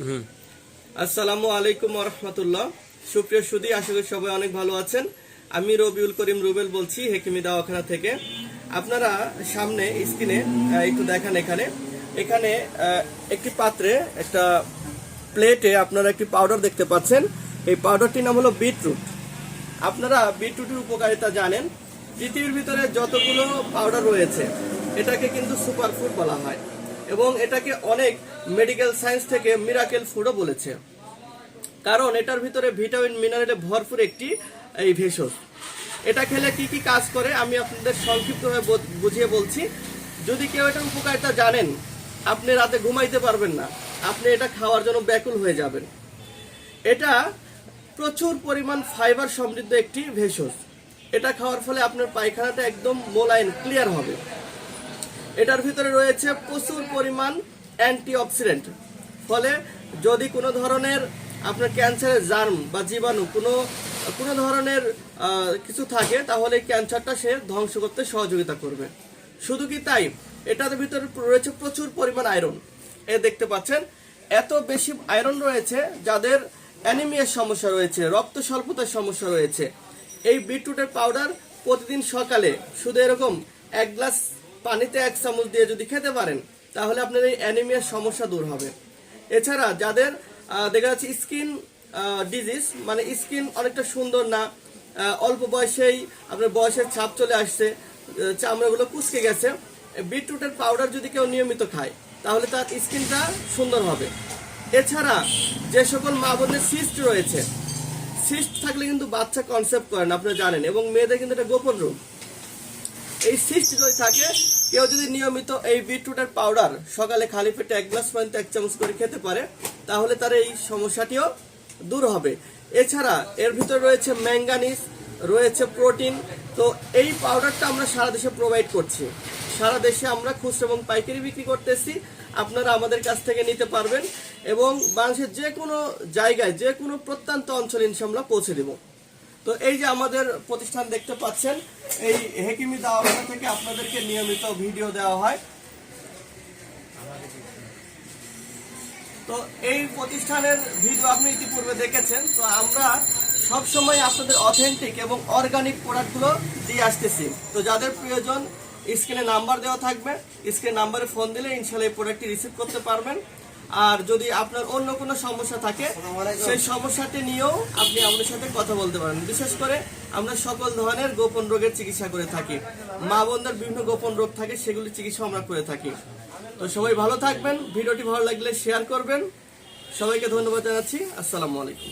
আসসালামু আলাইকুম ওয়া রাহমাতুল্লাহ। সুপ্রিয় সুধী, আশা করি সবাই অনেক ভালো আছেন। আমি রবিউল করিম রুবেল বলছি হেকিমি দাওয়াখানা থেকে। আপনারা সামনে স্ক্রিনে একটু দেখেন, এখানে একটি পাত্রে একটা প্লেটে আপনারা একটি পাউডার দেখতে পাচ্ছেন। এই পাউডারটির নাম হলো বিটরুট। আপনারা বিটরুটের উপকারিতা জানেন। পৃথিবীর ভিতরে যতগুলো পাউডার রয়েছে এটাকে কিন্তু সুপারফুড বলা হয় এবং এটাকে অনেক মেডিকেল সায়েন্স থেকে মিরাকেল ফুডও বলেছে, কারণ এটার ভিতরে ভিটামিন মিনারেলে ভরপুর একটি এই ভেষজ। এটা খেলে কি কি কাজ করে আমি আপনাদের সংক্ষিপ্তভাবে বুঝিয়ে বলছি। যদি কেউ এটার উপকারিতা জানেন, আপনি রাতে ঘুমাইতে পারবেন না, আপনি এটা খাওয়ার জন্য ব্যাকুল হয়ে যাবেন। এটা প্রচুর পরিমাণ ফাইবার সমৃদ্ধ একটি ভেষজ। এটা খাওয়ার ফলে আপনার পায়খানাটা একদম মোলায়েম ক্লিয়ার হবে। এটার ভিতরে রয়েছে প্রচুর পরিমাণ অ্যান্টিঅক্সিডেন্ট, ফলে যদি কোনো ধরনের আপনার ক্যান্সারের জার্ম বা জীবাণু কোনো ধরনের কিছু থাকে, তাহলে ক্যান্সারটা সে ধ্বংস করতে সহযোগিতা করবে। শুধু কি তাই, এটার ভিতরে রয়েছে প্রচুর পরিমাণ আয়রন। দেখতে পাচ্ছেন এত বেশি আয়রন রয়েছে, যাদের অ্যানিমিয়ার সমস্যা রয়েছে, রক্ত স্বল্পতার সমস্যা রয়েছে, এই বিটরুটের পাউডার প্রতিদিন সকালে শুধু এরকম 1 গ্লাস পানিতে 1 চামচ দিয়ে যদি খেতে পারেন, তাহলে আপনার এই অ্যানিমিয়ার সমস্যা দূর হবে। এছাড়া যাদের দেখা যাচ্ছে স্কিন ডিজিজ, মানে স্কিন অনেকটা সুন্দর না, অল্প বয়সেই আপনার বয়সের ছাপ চলে আসছে, চামড়াগুলো কুঁচকে গেছে, বিটরুটের পাউডার যদি কেউ নিয়মিত খায়, তাহলে তার স্কিনটা সুন্দর হবে। এছাড়া যে সকল মা বোনের সিস্ট রয়েছে, সিস্ট থাকলে কিন্তু বাচ্চা কনসেপ্ট করেন আপনারা জানেন, এবং মেয়েদের কিন্তু এটা গোপন রোগ। এই সিস্ট যদি থাকে, কেউ যদি নিয়মিত এই বিটরুটের পাউডার সকালে খালি পেটে 1 গ্লাস পানিতে 1 চামচ করে খেতে পারে, তাহলে তার এই সমস্যাটিও দূর হবে। এছাড়া এর ভিতরে রয়েছে ম্যাঙ্গানিজ, রয়েছে প্রোটিন। তো এই পাউডারটা আমরা সারা দেশে প্রোভাইড করছি। সারা দেশে আমরা খুচরা এবং পাইকারি বিক্রি করতেছি। আপনারা আমাদের কাছ থেকে নিতে পারবেন এবং বাংলাদেশের যে কোনো জায়গায়, যে কোনো প্রত্যন্ত অঞ্চলে ইনশাআল্লাহ পৌঁছে দেব। তো এই যে আমাদের প্রতিষ্ঠান দেখতে পাচ্ছেন, এই হেকিমি দাওয়াখানা থেকে আপনাদেরকে নিয়মিত ভিডিও দেওয়া হয়। তো এই প্রতিষ্ঠানের ভিডিও আপনি ইতিপূর্বে দেখেছেন। তো আমরা সবসময় আপনাদের অথেন্টিক এবং অর্গানিক প্রোডাক্টগুলো দিয়ে আসতেছি। তো যাদের প্রয়োজন, স্ক্রিনে নাম্বার দেওয়া থাকবে, স্ক্রিনে নাম্বারে ফোন দিলে ইনশাআল্লাহ এই প্রোডাক্টটি রিসিভ করতে পারবেন। আর যদি আপনার অন্য কোনো সমস্যা থাকে, সেই সমস্যাটি নিয়েও আপনি আমাদের সাথে কথা বলতে পারেন। বিশেষ করে আমরা সকল ধরনের গোপন রোগের চিকিৎসা করে থাকি। মা বোনদের বিভিন্ন গোপন রোগ থাকে, সেগুলির চিকিৎসা আমরা করে থাকি। তো সবাই ভালো থাকবেন। ভিডিওটি ভালো লাগলে শেয়ার করবেন। সবাইকে ধন্যবাদ জানাচ্ছি। আসসালামু আলাইকুম।